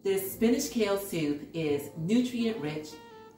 This spinach kale soup is nutrient rich,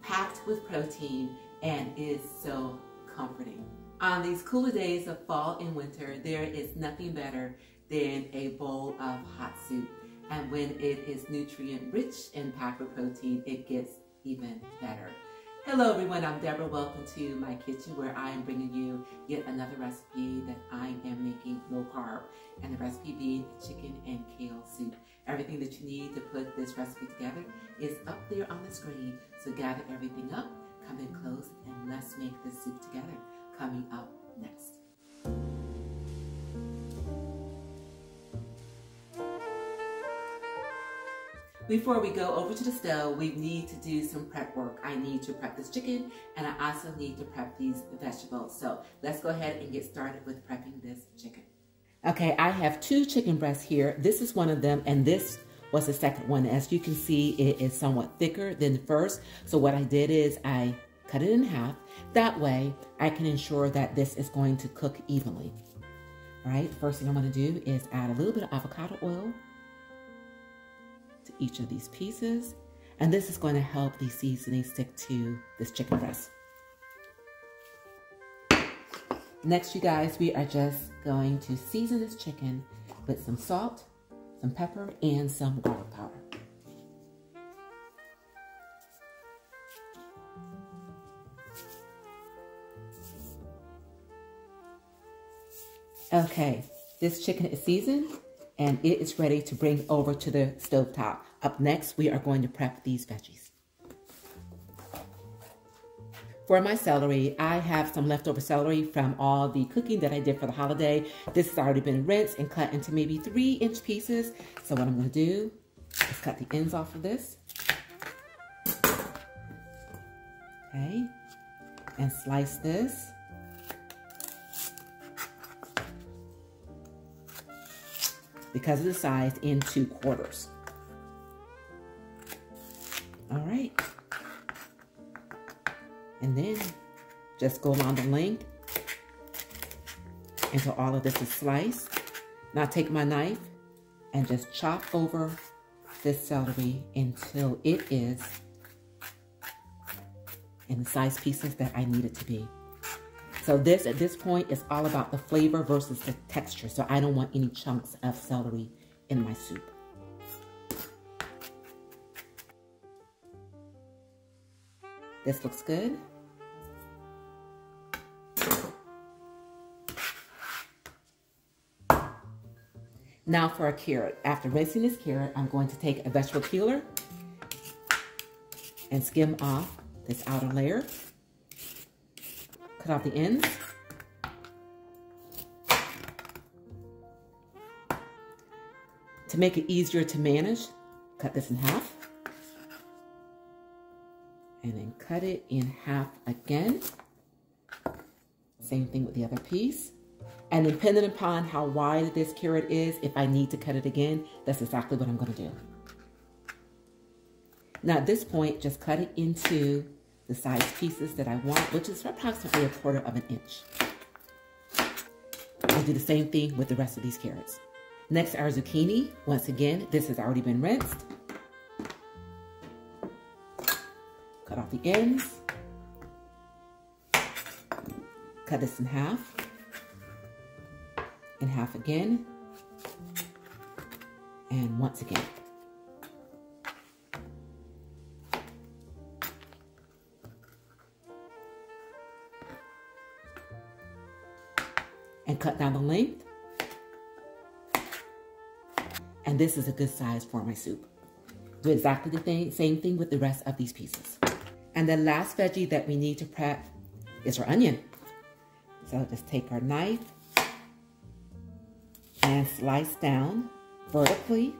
packed with protein, and is so comforting. On these cooler days of fall and winter, there is nothing better than a bowl of hot soup. And when it is nutrient rich and packed with protein, it gets even better. Hello everyone, I'm Deborah. Welcome to my kitchen where I am bringing you yet another recipe that I am making low carb. And the recipe being chicken and kale soup. Everything that you need to put this recipe together is up there on the screen. So gather everything up, come in close, and let's make this soup together. Coming up next. Before we go over to the stove, we need to do some prep work. I need to prep this chicken, and I also need to prep these vegetables. So let's go ahead and get started with prepping this chicken. Okay, I have 2 chicken breasts here. This is one of them, and this was the second one. As you can see, it is somewhat thicker than the first. So what I did is I cut it in half. That way, I can ensure that this is going to cook evenly. All right, first thing I'm going to do is add a little bit of avocado oil to each of these pieces, and this is going to help the seasoning stick to this chicken breast. Next, you guys, we are just going to season this chicken with some salt, some pepper, and some garlic powder. Okay, this chicken is seasoned and it is ready to bring over to the stovetop. Up next, we are going to prep these veggies. For my celery, I have some leftover celery from all the cooking that I did for the holiday. This has already been rinsed and cut into maybe 3-inch pieces. So what I'm going to do is cut the ends off of this. Okay, and slice this. Because of the size, into quarters. All right. And then just go along the length until all of this is sliced. Now take my knife and just chop over this celery until it is in the size pieces that I need it to be. So this, at this point, is all about the flavor versus the texture. So I don't want any chunks of celery in my soup. This looks good. Now for a carrot. After rinsing this carrot, I'm going to take a vegetable peeler and skim off this outer layer. Cut off the ends. To make it easier to manage, cut this in half. And then cut it in half again. Same thing with the other piece. And depending upon how wide this carrot is, if I need to cut it again, that's exactly what I'm going to do. Now at this point, just cut it into the size pieces that I want, which is approximately 1/4 of an inch. I'll do the same thing with the rest of these carrots. Next, our zucchini. Once again, this has already been rinsed. Cut off the ends. Cut this in half again, and once again. And cut down the length. And this is a good size for my soup. Do exactly the same thing with the rest of these pieces. And the last veggie that we need to prep is our onion. So just take our knife and slice down vertically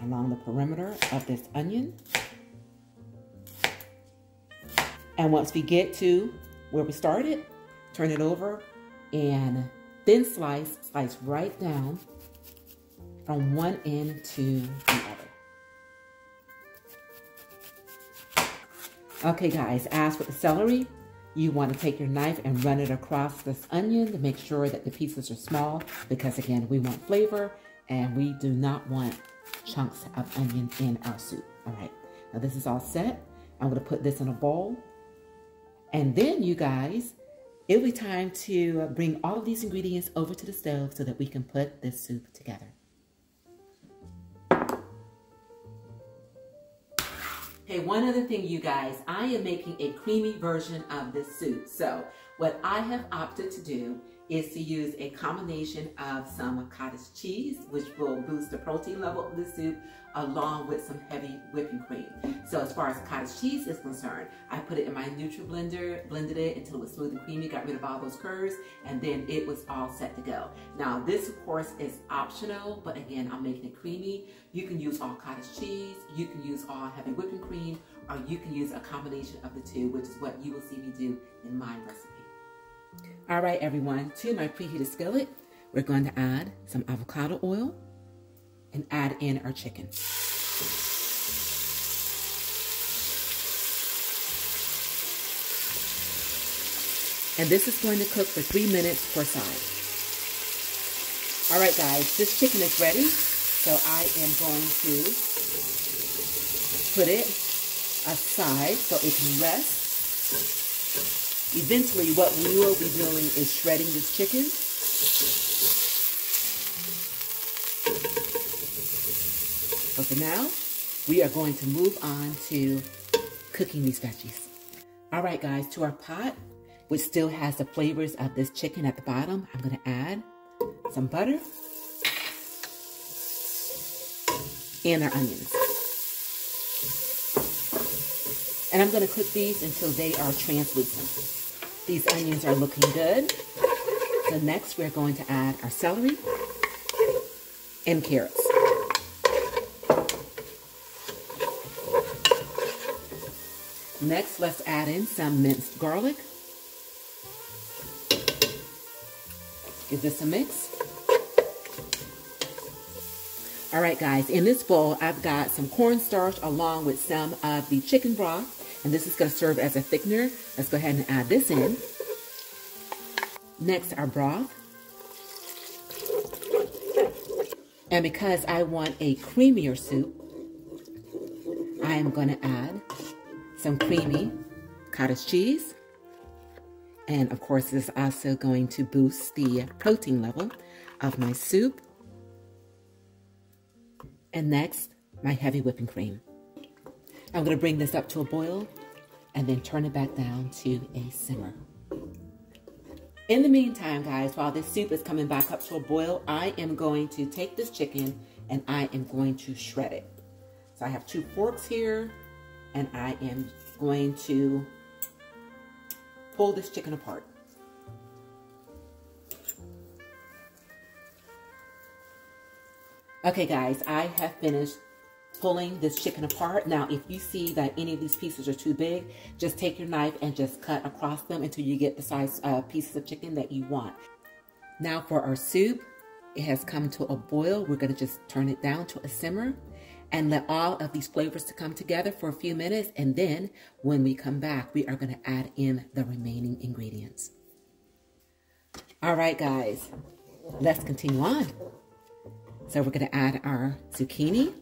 along the perimeter of this onion. And once we get to where we started, turn it over and thin slice right down from one end to the other. Okay guys, as with the celery, you want to take your knife and run it across this onion to make sure that the pieces are small, because again, we want flavor and we do not want chunks of onion in our soup. All right, now this is all set. I'm gonna put this in a bowl. And then you guys, it'll be time to bring all of these ingredients over to the stove so that we can put this soup together. Hey, one other thing, you guys, I am making a creamy version of this soup. So what I have opted to do is to use a combination of some cottage cheese, which will boost the protein level of the soup, along with some heavy whipping cream. So as far as cottage cheese is concerned, I put it in my NutriBlender, blended it until it was smooth and creamy, got rid of all those curds, and then it was all set to go. Now this, of course, is optional, but again, I'm making it creamy. You can use all cottage cheese, you can use all heavy whipping cream, or you can use a combination of the two, which is what you will see me do in my recipe. All right, everyone, to my preheated skillet, we're going to add some avocado oil and add in our chicken. And this is going to cook for 3 minutes per side. All right, guys, this chicken is ready. So I am going to put it aside so it can rest. Eventually, what we will be doing is shredding this chicken. But for now, we are going to move on to cooking these veggies. All right, guys, to our pot, which still has the flavors of this chicken at the bottom, I'm going to add some butter and our onions. And I'm going to cook these until they are translucent. These onions are looking good. So next we're going to add our celery and carrots. Next, let's add in some minced garlic. Give this a mix. All right, guys, in this bowl, I've got some cornstarch along with some of the chicken broth, and this is going to serve as a thickener. Let's go ahead and add this in. Next, our broth. And because I want a creamier soup, I am going to add some creamy cottage cheese. And of course, this is also going to boost the protein level of my soup. And next, my heavy whipping cream. I'm going to bring this up to a boil and then turn it back down to a simmer. In the meantime, guys, while this soup is coming back up to a boil, I am going to take this chicken and I am going to shred it. So I have 2 forks here and I am going to pull this chicken apart. Okay, guys, I have finished pulling this chicken apart. Now, if you see that any of these pieces are too big, just take your knife and just cut across them until you get the size pieces of chicken that you want. Now for our soup, it has come to a boil. We're gonna just turn it down to a simmer and let all of these flavors to come together for a few minutes. And then when we come back, we are gonna add in the remaining ingredients. All right, guys, let's continue on. So we're going to add our zucchini,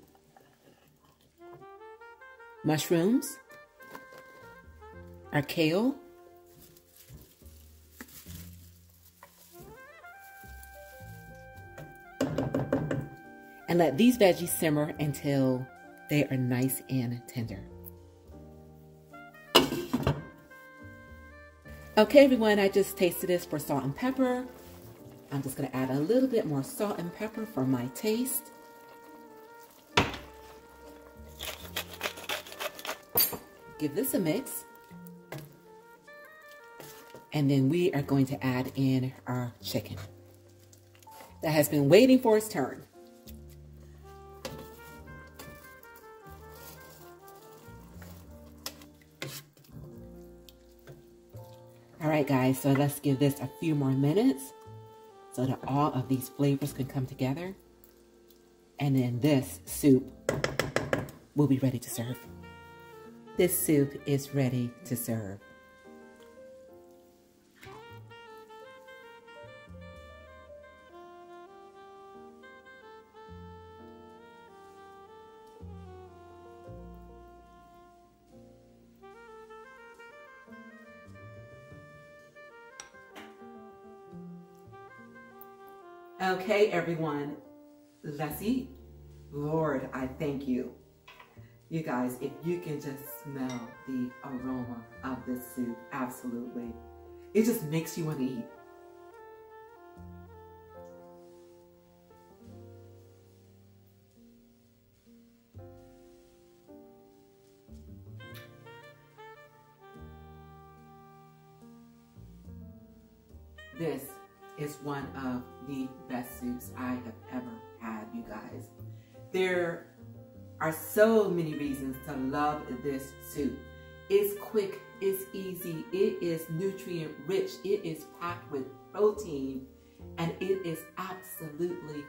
mushrooms, our kale, and let these veggies simmer until they are nice and tender. Okay, everyone, I just tasted this for salt and pepper. I'm just going to add a little bit more salt and pepper for my taste. Give this a mix. And then we are going to add in our chicken that has been waiting for its turn. All right, guys, so let's give this a few more minutes so that all of these flavors can come together. And then this soup will be ready to serve. This soup is ready to serve. Okay, everyone, let's eat. Lord, I thank you. You guys, if you can just smell the aroma of this soup, absolutely. It just makes you want to eat. This is one of the best soups I have ever had, you guys. There are so many reasons to love this soup. It's quick, it's easy, it is nutrient rich, it is packed with protein, and it is absolutely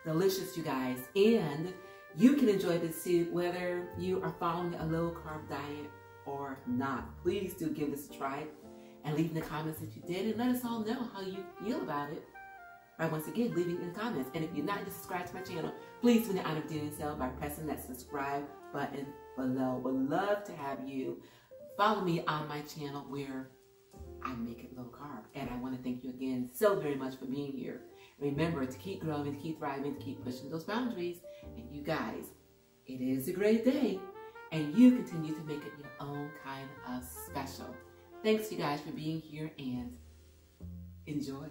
delicious, you guys. And you can enjoy this soup whether you are following a low carb diet or not. Please do give this a try and leave in the comments if you did, and let us all know how you feel about it by once again leaving in the comments. And if you're not yet subscribed to my channel, please do the honor of doing so by pressing that subscribe button below. Would love to have you follow me on my channel where I make it low carb. And I want to thank you again so very much for being here. Remember to keep growing, to keep thriving, to keep pushing those boundaries. And you guys, it is a great day, and you continue to make it your own kind of special. Thanks, you guys, for being here, and enjoy.